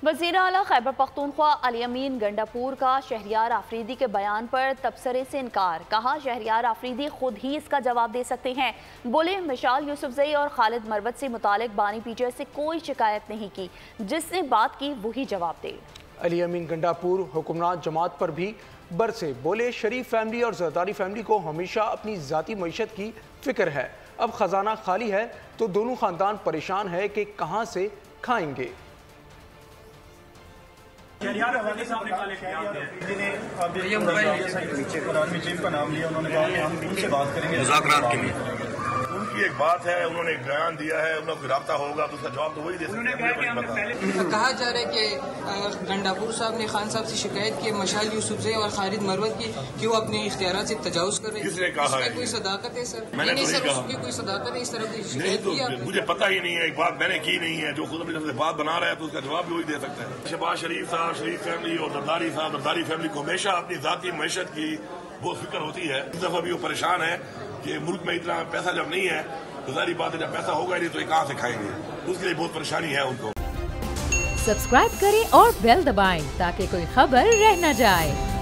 وزیر اعلیٰ خیبر پختونخوا الیمین گنڈاپور کا شہریار آفریدی کے بیان پر تبصرے سے انکار، کہا شہریار آفریدی خود ہی اس کا جواب دے سکتے ہیں۔ بولے مشال یوسفزئی اور خالد مروت سے متعلق بانی پی جے سے کوئی شکایت نہیں کی، جس نے بات کی وہی جواب دے۔ الیمین گنڈاپور حکمران جماعت پر بھی برسے، بولے شریف فیملی اور زرداری فیملی کو ہمیشہ اپنی ذاتی معیشت کی فکر ہے، اب خزانہ خالی ہے تو دونوں خاندان پریشان ہے کہ کہاں سے کھائیں گے۔ مذاکرات کے لیے ان کی ایک بات ہے، انہوں نے ایک بیان دیا ہے، انہوں نے رابطہ ہوگا تو اس کا جواب تو وہی دے سکتے ہیں۔ کہا جا رہا ہے کہ گنڈاپور صاحب نے خان صاحب سے شکایت کی مشال یوسفزئی اور خالد مروت کی کہ وہ اپنے اختیارات سے تجاوز کر رہے ہیں۔ کس نے کہا ہے؟ کوئی صداقت ہے سر؟ میں نے تو نہیں کہا۔ اس کی کوئی صداقت ہے اس طرح کی نہیں تو مجھے پتہ ہی نہیں ہے، ایک بات میں نے کی نہیں ہے، جو خود اپنی طرف سے بات بنا رہا ہے تو اس کا جواب بھی وہی دے سکتا ہے۔ شہباز شریف صاحب، شریف فیملی اور زرداری صاحب، زرداری فیملی کو ہمیشہ اپنی ذاتی معیشت کی بہت فکر ہوتی ہے۔ اس دفعہ بھی وہ پریشان ہے کہ ملک میں اتنا پیسہ جب نہیں ہے تو ظاہری بات ہے جب پیسہ ہوگا نہیں تو یہ کہاں سے کھائیں گے، اس کے لیے بہت پریشانی ہے ان کو۔ سبسکرائب کریں اور بیل دبائیں تاکہ کوئی خبر رہ نہ جائے۔